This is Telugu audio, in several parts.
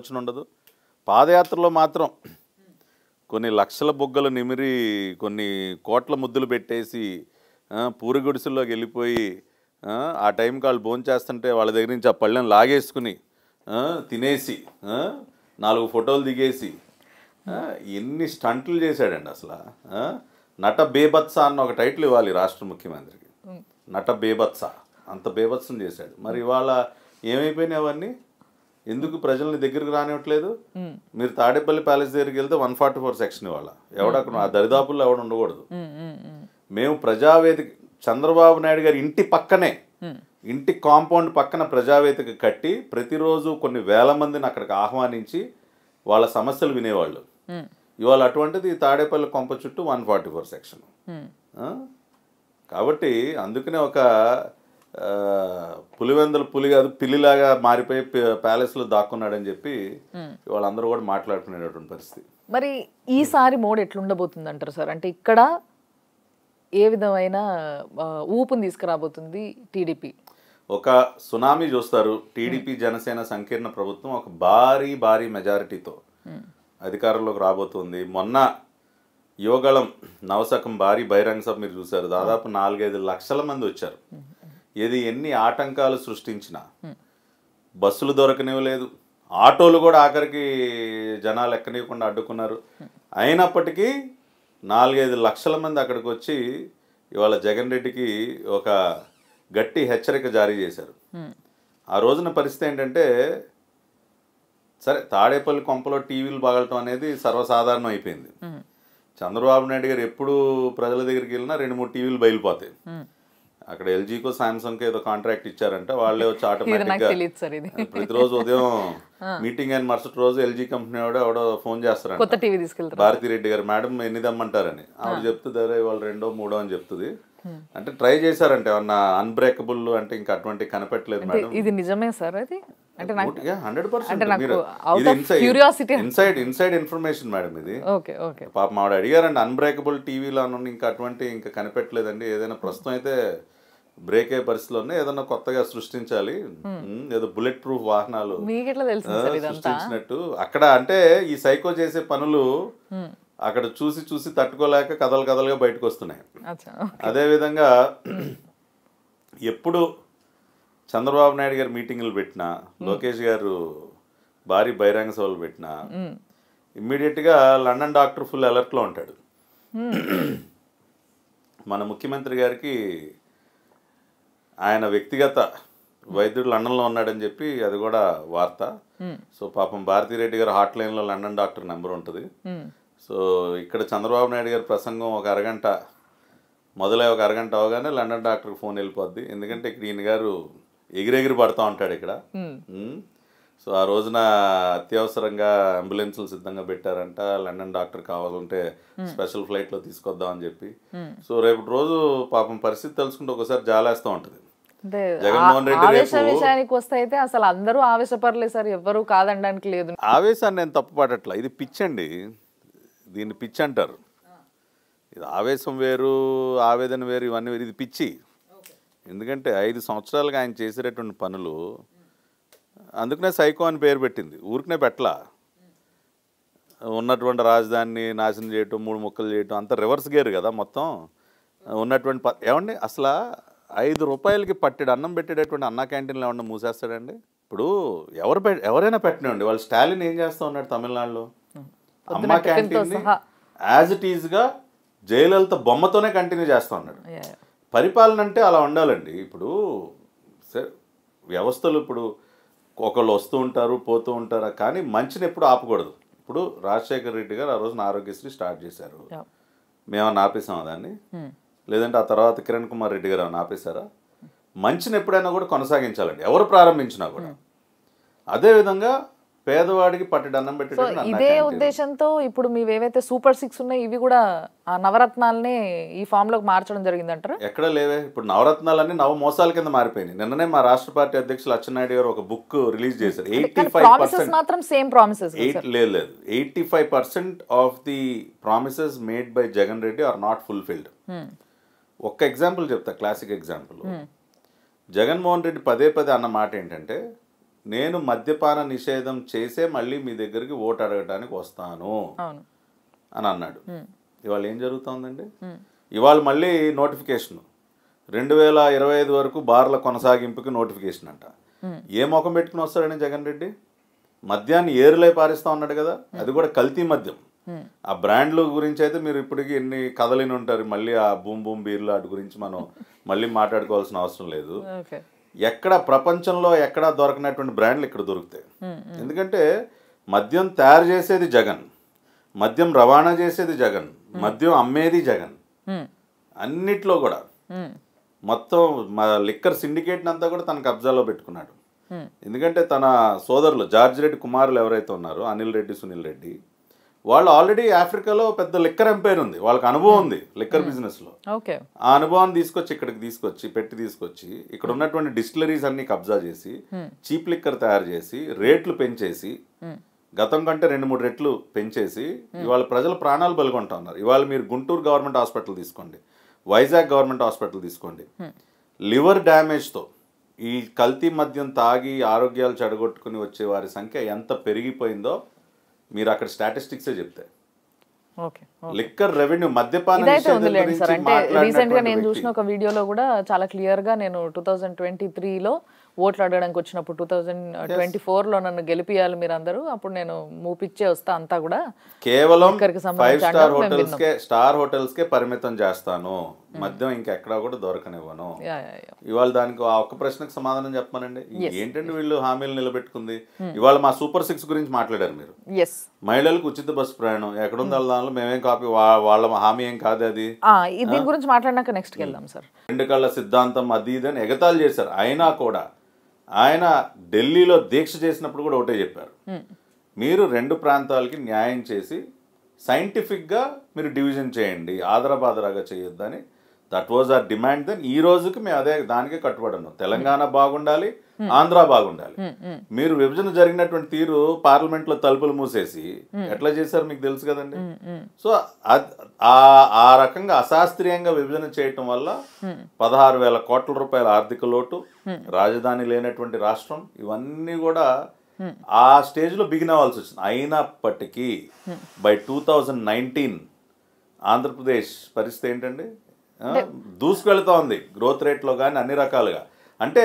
ఆలోచన ఉండదు. పాదయాత్రలో మాత్రం కొన్ని లక్షల బొగ్గలు నిమిరి కొన్ని కోట్ల ముద్దులు పెట్టేసి పూరి గుడిసెల్లోకి వెళ్ళిపోయి ఆ టైంకి వాళ్ళు భోంచేస్తుంటే వాళ్ళ దగ్గర నుంచి ఆ పళ్ళని లాగేసుకుని తినేసి 4 ఫోటోలు దిగేసి ఎన్ని స్టంట్లు చేశాడండి అసలు. నట బేబత్స అన్న ఒక టైటిల్ ఇవ్వాలి రాష్ట్ర ముఖ్యమంత్రికి. నట బేబత్స, అంత బేబత్సం చేశాడు. మరి ఇవాళ ఏమైపోయినాయి అవన్నీ? ఎందుకు ప్రజల్ని దగ్గరికి రానివ్వట్లేదు? మీరు తాడేపల్లి ప్యాలెస్ దగ్గరికి వెళ్తే 144 సెక్షన్ ఇవాళ ఎవడక్కడ ఆ దరిదాపుల్లో ఎవడు ఉండకూడదు. మేము ప్రజావేదిక చంద్రబాబు నాయుడు గారి ఇంటి పక్కనే, ఇంటి కాంపౌండ్ పక్కన ప్రజావేదిక కట్టి ప్రతిరోజు కొన్ని వేల మందిని అక్కడికి ఆహ్వానించి వాళ్ళ సమస్యలు వినేవాళ్ళు. ఇవాళ అటువంటిది తాడేపల్లి కొంప చుట్టూ 144 సెక్షన్. కాబట్టి అందుకనే ఒక పులివెందుల పులి కాదు పిల్లిలాగా మారిపోయి ప్యాలెస్లో దాక్కున్నాడని చెప్పి వాళ్ళందరూ కూడా మాట్లాడుకునేటువంటి పరిస్థితి. మరి ఈసారి మోడ్ ఎట్లుండబోతుంది అంటారు సార్? అంటే ఇక్కడ ఏ విధమైన ఊపుని తీసుకురాబోతుంది టీడీపీ? ఒక సునామీ చూస్తారు. టీడీపీ జనసేన సంకీర్ణ ప్రభుత్వం ఒక భారీ మెజారిటీతో అధికారంలోకి రాబోతుంది. మొన్న యువగళం నవశకం భారీ బహిరంగ సభ మీరు చూశారు. దాదాపు 4-5 లక్షల మంది వచ్చారు. ఏది ఎన్ని ఆటంకాలు సృష్టించినా బస్సులు దొరకనివ్వలేదు, ఆటోలు కూడా ఆఖరికి జనాలు ఎక్కనివ్వకుండా అడ్డుకున్నారు. అయినప్పటికీ 4-5 లక్షల మంది అక్కడికి వచ్చి ఇవాళ జగన్ రెడ్డికి ఒక గట్టి హెచ్చరిక జారీ చేశారు. ఆ రోజున పరిస్థితి ఏంటంటే, సరే తాడేపల్లి కొంపలో టీవీలు పగలటం అనేది సర్వసాధారణం అయిపోయింది. చంద్రబాబు నాయుడు గారు ఎప్పుడు ప్రజల దగ్గరికి వెళ్ళినా 2-3 టీవీలు బయలుపోతాయి. అక్కడ ఎల్జీకో సామ్సంగ్ ఏదో కాంట్రాక్ట్ ఇచ్చారంటే వాళ్ళే వచ్చి ఆటోమేటిక్గా ప్రతిరోజు ఉదయం మీటింగ్ అయిన మరుసటి రోజు ఎల్జీ కంపెనీ ఎవడో ఫోన్ చేస్తారంట భారతీ రెడ్డి గారు, మేడం ఎన్ని దమ్మంటారని. ఆవిడ చెప్తుంది అదే వాళ్ళు 2, 3 అని చెప్తుంది. అంటే ట్రై చేశారంటే ఏమన్నా అన్బ్రేకబుల్ అంటే ఇంకా అటువంటి కనిపెట్టలేదు మేడం. ఇది నిజమే సార్? అది అంటే 100% ఇన్సైడ్ ఇన్ఫర్మేషన్ మేడం ఇది. పాపం ఆవిడ అడిగారండి అన్బ్రేకబుల్ టీవీలో ఇంకా అటువంటి ఇంకా కనిపెట్టలేదండి. ఏదైనా ప్రస్తుతం అయితే బ్రేక్ అయ్యే పరిస్థితుల్లో ఏదైనా కొత్తగా సృష్టించాలి, ఏదో బుల్లెట్ ప్రూఫ్ వాహనాలు సృష్టించినట్టు అక్కడ. అంటే ఈ సైకో చేసే పనులు అక్కడ చూసి తట్టుకోలేక కథలుగా బయటకు వస్తున్నాయి. అదేవిధంగా ఎప్పుడు చంద్రబాబు నాయుడు గారు మీటింగులు పెట్టినా, లోకేష్ గారు భారీ బహిరంగ సభలు పెట్టినా ఇమ్మీడియట్గా లండన్ డాక్టర్ ఫుల్ అలర్ట్లో ఉంటాడు. మన ముఖ్యమంత్రి గారికి ఆయన వ్యక్తిగత వైద్యుడు లండన్లో ఉన్నాడని చెప్పి అది కూడా వార్త. సో పాపం భారతీరెడ్డి గారు హాట్ లైన్లో లండన్ డాక్టర్ నెంబర్ ఉంటుంది. సో ఇక్కడ చంద్రబాబు నాయుడు గారి ప్రసంగం ఒక అరగంట మొదలై ఒక అరగంట అవగానే లండన్ డాక్టర్కి ఫోన్ వెళ్ళిపోద్ది. ఎందుకంటే ఇక్కడ ఈయన గారు ఎగిరెగిరి పడుతూ ఉంటాడు ఇక్కడ. సో ఆ రోజున అత్యవసరంగా అంబులెన్సులు సిద్ధంగా పెట్టారంట. లండన్ డాక్టర్ కావాలంటే స్పెషల్ ఫ్లైట్లో తీసుకొద్దామని చెప్పి. సో రేపటి రోజు పాపం పరిస్థితి తెలుసుకుంటే ఒకసారి జాలేస్తూ ఉంటుంది. జగన్మోహన్ రెడ్డి విషయానికి వస్తే అయితే అసలు అందరూ ఆవేశపడలేదు సార్, ఎవరు కాదనడానికి లేదు. ఆవేశాన్ని నేను తప్పుపడట్లా, ఇది పిచ్చండి, దీన్ని పిచ్చి అంటారు. ఇది ఆవేశం వేరు, ఆవేదన వేరు, ఇవన్నీ వేరు. ఇది పిచ్చి. ఎందుకంటే 5 సంవత్సరాలుగా ఆయన చేసేటటువంటి పనులు, అందుకనే సైకో అని పేరు పెట్టింది, ఊరికనే పెట్టలా. ఉన్నటువంటి రాజధానిని నాశనం చేయటం, 3 ముక్కలు చేయటం, అంత రివర్స్ గేర్ కదా మొత్తం ఉన్నటువంటి. ఏమండి అసలు 5 రూపాయలకి పట్టెడు అన్నం పెట్టేటటువంటి అన్నా క్యాంటీన్లు ఏమన్నా మూసేస్తాడండి? ఇప్పుడు ఎవరైనా పెట్టినండి. వాళ్ళు స్టాలిన్ ఏం చేస్తూ ఉన్నాడు తమిళనాడులో, అమ్మ క్యాంటీన్ యాజ్ ఇట్ ఈజ్గా జయలలిత బొమ్మతోనే కంటిన్యూ చేస్తూ ఉన్నాడు. పరిపాలన అంటే అలా ఉండాలండి. ఇప్పుడు వ్యవస్థలు ఇప్పుడు ఒకళ్ళు వస్తూ ఉంటారు పోతూ ఉంటారు, కానీ మంచిని ఎప్పుడు ఆపకూడదు. ఇప్పుడు రాజశేఖర రెడ్డి గారు ఆ రోజున ఆరోగ్యశ్రీ స్టార్ట్ చేశారు, మేమన్నా ఆపేసామా దాన్ని? లేదంటే ఆ తర్వాత కిరణ్ కుమార్ రెడ్డి గారు ఏమన్నా ఆపేశారా? మంచిని ఎప్పుడైనా కూడా కొనసాగించాలండి, ఎవరు ప్రారంభించినా కూడా. అదేవిధంగా పేదవాడికి పట్టెడు అన్నం పెట్టేటప్పుడు ఇదే ఉద్దేశంతో ఇప్పుడు మీవేవైతే సూపర్ 6 ఉన్నాయి ఇవి కూడా ఆ నవరత్నాలనే ఈ ఫామ్ లోకి మార్చడం జరిగింది అంటారు? ఎక్కడ లేవే. ఇప్పుడు నవరత్నాలన్నీ నవ మోసాల కింద మారిపోయినాయి. నిన్ననే మా రాష్ట్ర పార్టీ అధ్యక్షులు అచ్చెన్నాయుడు గారు ఒక బుక్ రిలీజ్ చేశారు. 85% of the promises made by Jagan Reddy are not fulfilled. ఒక్క ఎగ్జాంపుల్ చెప్తా, క్లాసిక్ ఎగ్జాంపుల్. జగన్మోహన్ రెడ్డి పదే అన్న మాట ఏంటంటే, నేను మద్యపాన నిషేధం చేసే మళ్ళీ మీ దగ్గరికి ఓటు అడగడానికి వస్తాను అవును అని అన్నాడు. ఇవాళ ఏం జరుగుతోందండి? ఇవాళ మళ్ళీ నోటిఫికేషన్ 2025 వరకు బార్ల కొనసాగింపుకి నోటిఫికేషన్ అంట. ఏ ముఖం పెట్టుకుని వస్తాడని జగన్ రెడ్డి? మద్యాన్ని ఏరులై పారిస్తా ఉన్నాడు కదా, అది కూడా కల్తీ మద్యం. ఆ బ్రాండ్ల గురించి అయితే మీరు ఇప్పటికీ ఎన్ని కథలిని ఉంటారు. మళ్ళీ ఆ బూమ్ బూమ్ బీర్లు వాటి గురించి మనం మళ్ళీ మాట్లాడుకోవాల్సిన అవసరం లేదు. ఎక్కడ ప్రపంచంలో ఎక్కడా దొరకనటువంటి బ్రాండ్లు ఇక్కడ దొరుకుతాయి. ఎందుకంటే మద్యం తయారు చేసేది జగన్, మద్యం రవాణా చేసేది జగన్, మద్యం అమ్మేది జగన్. అన్నిట్లో కూడా మొత్తం లిక్కర్ సిండికేట్ అంతా కూడా తన కబ్జాలో పెట్టుకున్నాడు. ఎందుకంటే తన సోదరులు జార్జ్ రెడ్డి కుమారులు ఎవరైతే ఉన్నారో అనిల్ రెడ్డి, సునీల్ రెడ్డి, వాళ్ళు ఆల్రెడీ ఆఫ్రికాలో పెద్ద లిక్కర్ ఎంపైర్ ఉంది, వాళ్ళకి అనుభవం ఉంది లిక్కర్ బిజినెస్లో. ఆ అనుభవాన్ని తీసుకొచ్చి ఇక్కడికి తీసుకొచ్చి ఇక్కడ ఉన్నటువంటి డిస్టిలరీస్ అన్ని కబ్జా చేసి చీప్ లిక్కర్ తయారు చేసి రేట్లు పెంచేసి గతం కంటే 2-3 రెట్లు పెంచేసి ఇవాళ ప్రజల ప్రాణాలు బలిగొంటా ఉన్నారు. ఇవాళ మీరు గుంటూరు గవర్నమెంట్ హాస్పిటల్ తీసుకోండి, వైజాగ్ గవర్నమెంట్ హాస్పిటల్ తీసుకోండి, లివర్ డ్యామేజ్తో ఈ కల్తీ మద్యం తాగి ఆరోగ్యాలు చెడగొట్టుకుని వచ్చే వారి సంఖ్య ఎంత పెరిగిపోయిందో మీరు అక్కడ స్టాటిస్టిక్సే చెప్తాయి. లిక్కర్ రెవెన్యూ మద్యపాన రీసెంట్ గా నేను చూసిన ఒక వీడియోలో కూడా చాలా క్లియర్ గా నేను 2023లో ఓట్లు అడగడానికి వచ్చినప్పుడు 2024లో నన్ను గెలిపియాలి మీరు అందరూ, అప్పుడు నేను మూపిచ్చే వస్తా అంతా కూడా కేవలం 5 స్టార్ హోటల్స్కే పరిమితం చేస్తాను, మద్యం ఇంకెక్కడా కూడా దొరకనివ్వను. ఇవాళ దానికి ఒక్క ప్రశ్నకు సమాధానం చెప్పమనండి. ఏంటంటే వీళ్ళు హామీలు నిలబెట్టుకుంది. ఇవాళ మా సూపర్ 6 గురించి మాట్లాడారు మీరు. మహిళలకు ఉచిత బస్సు ప్రయాణం ఎక్కడుంది దానిలో మేమేం కాపీ, వాళ్ళ హామీ ఏం కాదు అది. దీని గురించి మాట్లాడినాక నెక్స్ట్ వెళ్దాం సార్. 2 కళ్ళ సిద్ధాంతం అది ఇదని ఎగతాళి చేశారు. అయినా కూడా ఆయన ఢిల్లీలో దీక్ష చేసినప్పుడు కూడా ఒకటే చెప్పారు, మీరు 2 ప్రాంతాలకి న్యాయం చేసి సైంటిఫిక్గా మీరు డివిజన్ చేయండి, ఆదరబాదరాగా చేయొద్దని. That was our demand. Then ఈ రోజుకి మేము అదే దానికే కట్టుబడి ఉన్నాం. తెలంగాణ బాగుండాలి, ఆంధ్ర బాగుండాలి. మీరు విభజన జరిగినటువంటి తీరు పార్లమెంట్లో తలుపులు మూసేసి ఎట్లా చేశారు మీకు తెలుసు కదండి. సో ఆ రకంగా అశాస్త్రీయంగా విభజన చేయటం వల్ల 16,000 కోట్ల రూపాయల ఆర్థిక లోటు, రాజధాని లేనటువంటి రాష్ట్రం, ఇవన్నీ కూడా ఆ స్టేజ్లో బిగిన్ అవ్వాల్సి వచ్చింది. అయినప్పటికీ బై 2019 ఆంధ్రప్రదేశ్ పరిస్థితి ఏంటండి? దూసుకెళ్తా ఉంది గ్రోత్ రేట్లో కానీ అన్ని రకాలుగా. అంటే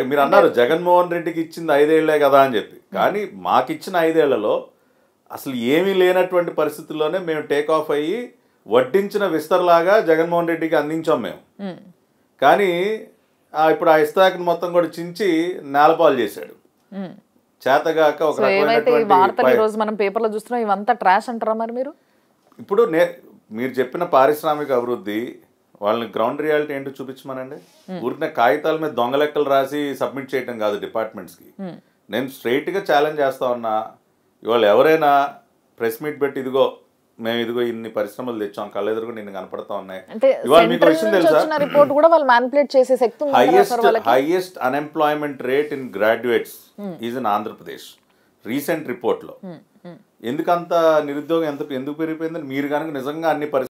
మీరు అన్నారు జగన్మోహన్ రెడ్డికి ఇచ్చింది 5 ఏళ్లే కదా అని చెప్పి, కానీ మాకిచ్చిన 5 ఏళ్లలో అసలు ఏమీ లేనటువంటి పరిస్థితుల్లోనే మేము టేక్ ఆఫ్ అయ్యి వడ్డించిన విస్తరలాగా జగన్మోహన్ రెడ్డికి అందించాం మేము. కానీ ఇప్పుడు ఆ ఇస్తాకని మొత్తం కూడా చించి నేలపాలు చేశాడు. చేతగాక ఒక మనం పేపర్లో చూస్తున్నాం, ఇవంతా ట్రాష్ అంటారా మరి మీరు? ఇప్పుడు మీరు చెప్పిన పారిశ్రామిక అభివృద్ధి వాళ్ళని గ్రౌండ్ రియాలిటీ ఏంటో చూపించమనండి. ఊరికిన కాగితాల మీద దొంగ లెక్కలు రాసి సబ్మిట్ చేయటం కాదు డిపార్ట్మెంట్స్కి. నేను స్ట్రైట్గా ఛాలెంజ్ చేస్తా ఉన్నా, ఇవాళ ఎవరైనా ప్రెస్ మీట్ పెట్టి ఇదిగో మేము ఇదిగో ఇన్ని పరిశ్రమలు తెచ్చాం కళ్ళెదురుగా నిన్ను కనపడతా ఉన్నాయి. ఇవాళ మీకు విషయం తెలుసా, highest unemployment rate in graduates is in Andhra Pradesh recent రిపోర్ట్లో. ఎందుకంత నిరుద్యోగం ఎందుకు పెరిగిపోయిందని మీరు కనుక నిజంగా అన్ని